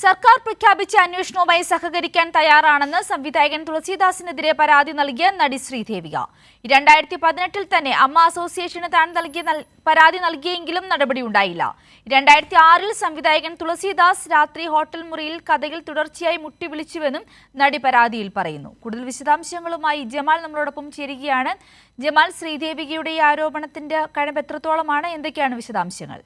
സർക്കാർ പ്രഖ്യാപിച്ച അന്വേഷണവുമായി സഹകരിക്കാൻ തയ്യാറാണെന്ന് സംവിധായകൻ തുളസീദാസിനെതിരെ പരാതി നൽകിയ നടി ശ്രീദേവിക. 2018 തന്നെ അമ്മ അസോസിയേഷന് താൻ പരാതി നൽകിയെങ്കിലും നടപടിയുണ്ടായില്ല. 2006 സംവിധായകൻ തുളസീദാസ് രാത്രി ഹോട്ടൽ മുറിയിൽ കഥയിൽ തുടർച്ചയായി മുട്ടി വിളിച്ചുവെന്നും നടി പരാതിയിൽ പറയുന്നു. കൂടുതൽ വിശദാംശങ്ങളുമായി ജമാൽ നമ്മളോടൊപ്പം ചേരുകയാണ്. ജമാൽ, ശ്രീദേവികയുടെ ഈ ആരോപണത്തിന്റെ കഴമ്പ് എത്രത്തോളമാണ്? എന്തൊക്കെയാണ് വിശദാംശങ്ങൾ?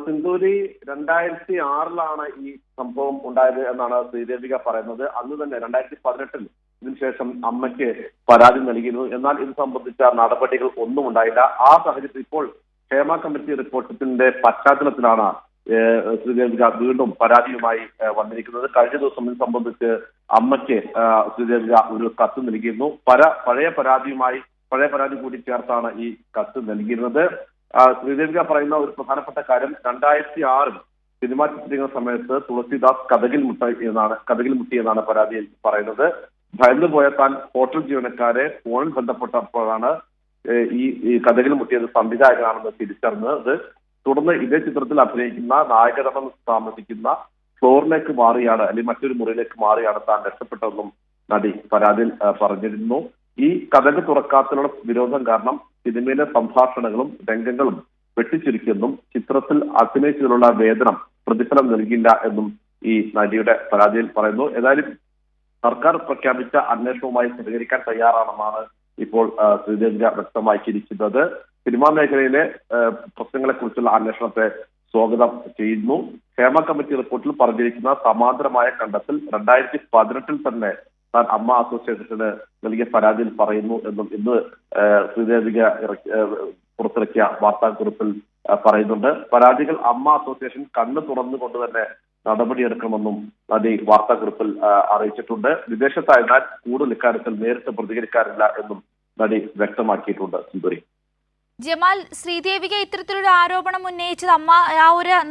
സിന്ധൂരി 2006 ഈ സംഭവം ഉണ്ടായത് എന്നാണ് ശ്രീദേവിക പറയുന്നത്. അന്ന് തന്നെ 2018 ഇതിനുശേഷം അമ്മയ്ക്ക് പരാതി നൽകിയിരുന്നു. എന്നാൽ ഇത് സംബന്ധിച്ച നടപടികൾ ഒന്നും ഉണ്ടായില്ല. ആ സാഹചര്യത്തിൽ ഇപ്പോൾ ക്ഷേമ കമ്മിറ്റി റിപ്പോർട്ടിന്റെ പശ്ചാത്തലത്തിലാണ് ശ്രീദേവിക വീണ്ടും പരാതിയുമായി വന്നിരിക്കുന്നത്. കഴിഞ്ഞ ദിവസം ഇത് സംബന്ധിച്ച് അമ്മയ്ക്ക് ശ്രീദേവിക ഒരു കത്ത് നൽകിയിരുന്നു. പഴയ പരാതി കൂടി ചേർത്താണ് ഈ കത്ത് നൽകിയിരുന്നത്. ശ്രീദേവിക പറയുന്ന ഒരു പ്രധാനപ്പെട്ട കാര്യം, 2006 സിനിമ ചിത്രീകരണ സമയത്ത് തുളസീദാസ് കഥകിൽ മുട്ടിയെന്നാണ് പരാതിയിൽ പറയുന്നത്. ഭയന്നു പോയ താൻ ഹോട്ടൽ ജീവനക്കാരെ ഫോണിൽ ബന്ധപ്പെട്ടപ്പോഴാണ് ഈ കഥകിൽ മുട്ടിയത് സംവിധായകനാണെന്ന് തിരിച്ചറിഞ്ഞത്. തുടർന്ന് ഇതേ ചിത്രത്തിൽ അഭിനയിക്കുന്ന നായകനടം താമസിക്കുന്ന ഫ്ലോറിലേക്ക് മാറിയാണ്, അല്ലെങ്കിൽ മറ്റൊരു മുറിയിലേക്ക് മാറിയാണ് താൻ രക്ഷപ്പെട്ടതെന്നും നടി പരാതിയിൽ പറഞ്ഞിരുന്നു. ഈ കഥക് തുറക്കാത്തതിനുള്ള വിരോധം കാരണം സിനിമയിലെ സംഭാഷണങ്ങളും രംഗങ്ങളും വെട്ടിച്ചുരുക്കിയെന്നും ചിത്രത്തിൽ അഭിനയിച്ചതിനുള്ള വേതനം പ്രതിഫലം നൽകില്ല എന്നും ഈ നടിയുടെ പരാതിയിൽ പറയുന്നു. ഏതായാലും സർക്കാർ പ്രഖ്യാപിച്ച അന്വേഷണവുമായി സഹകരിക്കാൻ തയ്യാറാണെന്നാണ് ഇപ്പോൾ ശ്രീദേവിക വ്യക്തമാക്കിയിരിക്കുന്നത്. സിനിമാ മേഖലയിലെ പ്രശ്നങ്ങളെ കുറിച്ചുള്ള അന്വേഷണത്തെ സ്വാഗതം ചെയ്യുന്നു. ക്ഷേമ കമ്മിറ്റി റിപ്പോർട്ടിൽ പറഞ്ഞിരിക്കുന്ന സമാന്തരമായ കണ്ടെത്തൽ 2018 തന്നെ താൻ അമ്മ അസോസിയേഷന് നൽകിയ പരാതിയിൽ പറയുന്നു എന്നും ഇന്ന് ശ്രീദേവിക പുറത്തിറക്കിയ വാർത്താക്കുറിപ്പിൽ പറയുന്നുണ്ട്. പരാതികൾ അമ്മ അസോസിയേഷൻ കണ്ണ് തുറന്നുകൊണ്ട് തന്നെ നടപടിയെടുക്കണമെന്നും നടി വാർത്താക്കുറിപ്പിൽ അറിയിച്ചിട്ടുണ്ട്. വിദേശത്തായതിനാൽ കൂടുതൽ ഇക്കാര്യത്തിൽ നേരിട്ട് പ്രതികരിക്കാറില്ല എന്നും നടി വ്യക്തമാക്കിയിട്ടുണ്ട്. സുന്ദരി ജമാൽ, ശ്രീദേവിക ഇത്തരത്തിലൊരു ആരോപണം ഉന്നയിച്ചത് അമ്മ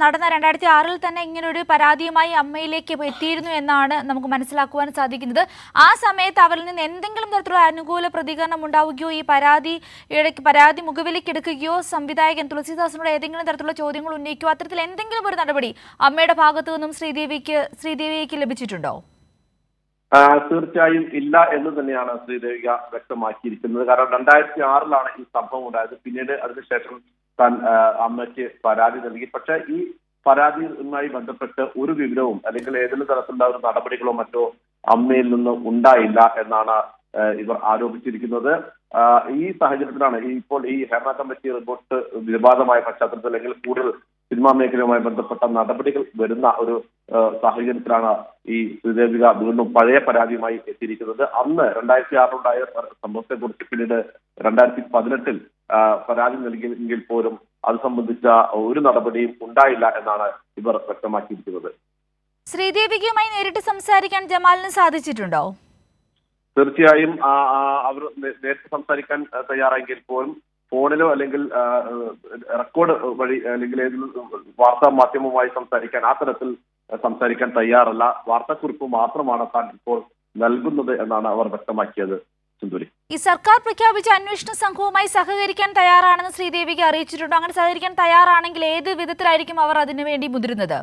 നടന്ന 2006 തന്നെ ഇങ്ങനൊരു പരാതിയുമായി അമ്മയിലേക്ക് എത്തിയിരുന്നു എന്നാണ് നമുക്ക് മനസ്സിലാക്കുവാൻ സാധിക്കുന്നത്. ആ സമയത്ത് അവരിൽ നിന്ന് എന്തെങ്കിലും തരത്തിലുള്ള അനുകൂല പ്രതികരണം ഉണ്ടാവുകയോ ഈ പരാതി മുഖവിലേക്കെടുക്കുകയോ സംവിധായകൻ തുളസീദാസിനോട് ഏതെങ്കിലും തരത്തിലുള്ള ചോദ്യങ്ങൾ ഉന്നയിക്കുകയോ അത്തരത്തിൽ എന്തെങ്കിലും ഒരു നടപടി അമ്മയുടെ ഭാഗത്തു നിന്നും ശ്രീദേവിക്ക് ലഭിച്ചിട്ടുണ്ടോ? തീർച്ചയായും ഇല്ല എന്ന് തന്നെയാണ് ശ്രീദേവിക വ്യക്തമാക്കിയിരിക്കുന്നത്. കാരണം 2006 ഈ സംഭവം ഉണ്ടായത്. പിന്നീട് അതിനുശേഷം താൻ അമ്മയ്ക്ക് പരാതി നൽകി. പക്ഷെ ഈ പരാതിയുമായി ബന്ധപ്പെട്ട് ഒരു വിവരവും അല്ലെങ്കിൽ ഏതെങ്കിലും തരത്തിലുള്ള ഒരു നടപടികളോ മറ്റോ അമ്മയിൽ നിന്ന് ഉണ്ടായില്ല എന്നാണ് ഇവർ ആരോപിച്ചിരിക്കുന്നത്. ഈ സാഹചര്യത്തിലാണ് ഇപ്പോൾ ഈ ക്ഷേമ കമ്മിറ്റി റിപ്പോർട്ട് വിവാദമായ പശ്ചാത്തലത്തിൽ അല്ലെങ്കിൽ കൂടുതൽ സിനിമാ മേഖലയുമായി ബന്ധപ്പെട്ട നടപടികൾ വരുന്ന ഒരു സാഹചര്യത്തിലാണ് ഈ ശ്രീദേവിക വീണ്ടും പഴയ പരാതിയുമായി എത്തിയിരിക്കുന്നത്. അന്ന് 2006 ഉണ്ടായ സംഭവത്തെ കുറിച്ച് പിന്നീട് 2018 പരാതി നൽകിയെങ്കിൽ പോലും അത് സംബന്ധിച്ച ഒരു നടപടിയും ഉണ്ടായില്ല എന്നാണ് ഇവർ വ്യക്തമാക്കിയിരിക്കുന്നത്. ശ്രീദേവികയുമായി നേരിട്ട് സംസാരിക്കാൻ ജമാലിന് സാധിച്ചിട്ടുണ്ടോ? തീർച്ചയായും അവർ നേരിട്ട് സംസാരിക്കാൻ തയ്യാറെങ്കിൽ പോലും ഫോണിലോ അല്ലെങ്കിൽ റെക്കോർഡ് വഴി അല്ലെങ്കിൽ വാർത്താ മാധ്യമവുമായി ആ തരത്തിൽ സംസാരിക്കാൻ തയ്യാറല്ല. വാർത്താക്കുറിപ്പ് മാത്രമാണ് താൻ ഇപ്പോൾ നൽകുന്നത് എന്നാണ് അവർ വ്യക്തമാക്കിയത്. സുന്ദരി, ഈ സർക്കാർ പ്രഖ്യാപിച്ച അന്വേഷണ സംഘവുമായി സഹകരിക്കാൻ തയ്യാറാണെന്ന് ശ്രീദേവിക്ക് അറിയിച്ചിട്ടുണ്ടോ? അങ്ങനെ സഹകരിക്കാൻ തയ്യാറാണെങ്കിൽ ഏത് വിധത്തിലായിരിക്കും അവർ അതിനുവേണ്ടി മുതിരുന്നത്?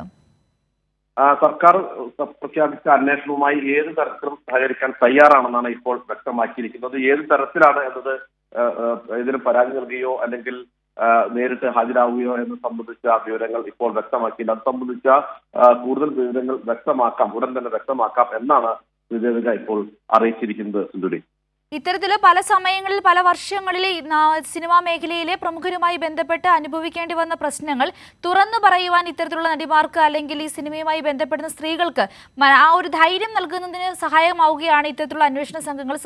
സർക്കാർ പ്രഖ്യാപിച്ച അന്വേഷണവുമായി ഏത് തരത്തിലും സഹകരിക്കാൻ തയ്യാറാണെന്നാണ് ഇപ്പോൾ വ്യക്തമാക്കിയിരിക്കുന്നത്. ഏത് തരത്തിലാണ് എന്നത് ഏതിനും പരാതി നൽകുകയോ അല്ലെങ്കിൽ നേരിട്ട് ഹാജരാവുകയോ എന്ന് സംബന്ധിച്ച വിവരങ്ങൾ ഇപ്പോൾ വ്യക്തമാക്കിയില്ല. അത് സംബന്ധിച്ച കൂടുതൽ വിവരങ്ങൾ ഉടൻ തന്നെ വ്യക്തമാക്കാം എന്നാണ് ശ്രീദേവിക ഇപ്പോൾ അറിയിച്ചിരിക്കുന്നത്. സുന്ദരി, ഇത്തരത്തിൽ പല സമയങ്ങളിൽ പല വർഷങ്ങളിൽ സിനിമാ മേഖലയിലെ പ്രമുഖരുമായി ബന്ധപ്പെട്ട് അനുഭവിക്കേണ്ടി വന്ന പ്രശ്നങ്ങൾ തുറന്നു പറയുവാൻ ഇത്തരത്തിലുള്ള നടിമാർക്ക് അല്ലെങ്കിൽ ഈ സിനിമയുമായി ബന്ധപ്പെടുന്ന സ്ത്രീകൾക്ക് ആ ഒരു ധൈര്യം നൽകുന്നതിന് സഹായമാവുകയാണ് ഇത്തരത്തിലുള്ള അന്വേഷണ സംഘങ്ങൾ.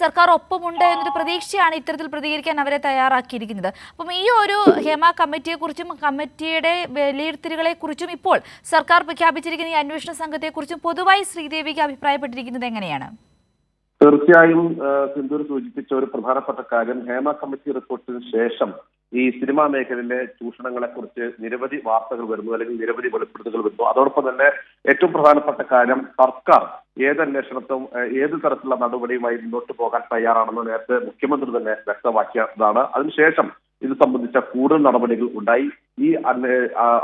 സർക്കാർ ഒപ്പമുണ്ട് എന്നൊരു പ്രതീക്ഷയാണ് ഇത്തരത്തിൽ പ്രതികരിക്കാൻ അവരെ തയ്യാറാക്കിയിരിക്കുന്നത്. അപ്പം ഈ ഒരു ഹേമ കമ്മിറ്റിയെക്കുറിച്ചും കമ്മിറ്റിയുടെ വിലയിരുത്തലുകളെക്കുറിച്ചും ഇപ്പോൾ സർക്കാർ പ്രഖ്യാപിച്ചിരിക്കുന്ന ഈ അന്വേഷണ സംഘത്തെക്കുറിച്ചും പൊതുവായി ശ്രീദേവിക്ക് അഭിപ്രായപ്പെട്ടിരിക്കുന്നത് എങ്ങനെയാണ്? തീർച്ചയായും സിന്ധൂർ സൂചിപ്പിച്ച ഒരു പ്രധാനപ്പെട്ട കാര്യം, ഹേമ കമ്മിറ്റി റിപ്പോർട്ടിന് ശേഷം ഈ സിനിമാ മേഖലയിലെ ചൂഷണങ്ങളെ കുറിച്ച് നിരവധി വാർത്തകൾ വരുന്നു അല്ലെങ്കിൽ നിരവധി വെളിപ്പെടുത്തലുകൾ വരുന്നു. അതോടൊപ്പം തന്നെ ഏറ്റവും പ്രധാനപ്പെട്ട കാര്യം, സർക്കാർ ഏത് അന്വേഷണത്തും ഏത് തരത്തിലുള്ള നടപടിയുമായി മുന്നോട്ട് പോകാൻ തയ്യാറാണെന്ന് നേരത്തെ മുഖ്യമന്ത്രി തന്നെ വ്യക്തമാക്കിയതാണ്. അതിനുശേഷം ഇത് സംബന്ധിച്ച കൂടുതൽ നടപടികൾ ഉണ്ടായി. ഈ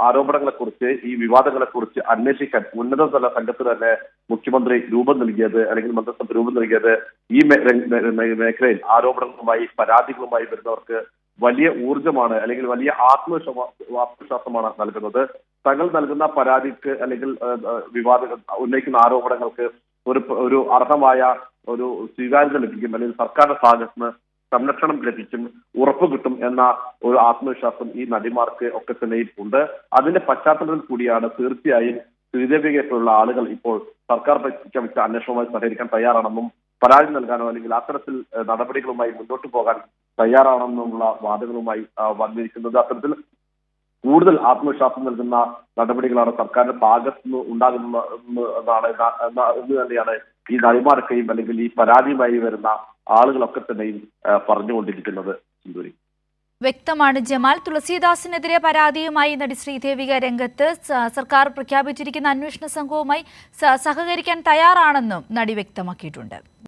ആരോപണങ്ങളെക്കുറിച്ച്, ഈ വിവാദങ്ങളെക്കുറിച്ച് അന്വേഷിക്കാൻ ഉന്നതതല സംഘത്തിന് തന്നെ മുഖ്യമന്ത്രി രൂപം നൽകിയത്, അല്ലെങ്കിൽ മന്ത്രിസഭ രൂപം നൽകിയത് ഈ മേഖലയിൽ ആരോപണങ്ങളുമായി, പരാതികളുമായി വരുന്നവർക്ക് വലിയ ഊർജ്ജമാണ്, അല്ലെങ്കിൽ വലിയ ആത്മവിശ്വാസമാണ് നൽകുന്നത്. തങ്ങൾ നൽകുന്ന പരാതിക്ക് അല്ലെങ്കിൽ ഉന്നയിക്കുന്ന ആരോപണങ്ങൾക്ക് ഒരു അർഹമായ ഒരു സ്വീകാര്യത ലഭിക്കും, അല്ലെങ്കിൽ സർക്കാരിന്റെ ഭാഗത്ത് നിന്ന് സംരക്ഷണം ലഭിക്കും, ഉറപ്പ് കിട്ടും എന്ന ഒരു ആത്മവിശ്വാസം ഈ നടിമാർക്ക് ഒക്കെ തന്നെയും ഉണ്ട്. അതിന്റെ പശ്ചാത്തലത്തിൽ കൂടിയാണ് തീർച്ചയായും ശ്രീദേവിയെപ്പോലുള്ള ആളുകൾ ഇപ്പോൾ സർക്കാർ പ്രഖ്യാപിച്ച അന്വേഷണവുമായി സഹകരിക്കാൻ തയ്യാറാണെന്നും പരാതി നൽകാനോ അല്ലെങ്കിൽ അത്തരത്തിൽ നടപടികളുമായി മുന്നോട്ട് പോകാൻ തയ്യാറാണെന്നുള്ള വാദങ്ങളുമായി വന്നിരിക്കുന്നത്. അത്തരത്തിൽ കൂടുതൽ ആത്മവിശ്വാസം നൽകുന്ന നടപടികളാണ് സർക്കാരിന്റെ ഭാഗത്ത് നിന്ന് എന്ന് തന്നെയാണ് ഈ നടിമാരൊക്കെയും അല്ലെങ്കിൽ ഈ പരാതിയുമായി വരുന്ന ആളുകളൊക്കെ തന്നെയും പറഞ്ഞുകൊണ്ടിരിക്കുന്നത്. സിന്ധൂരി, വ്യക്തമാണ് ജമാൽ. തുളസീദാസിനെതിരെ പരാതിയുമായി നടി ശ്രീദേവിക രംഗത്ത്. സർക്കാർ പ്രഖ്യാപിച്ചിരിക്കുന്ന അന്വേഷണ സംഘവുമായി സഹകരിക്കാൻ തയ്യാറാണെന്നും നടി വ്യക്തമാക്കിയിട്ടുണ്ട്.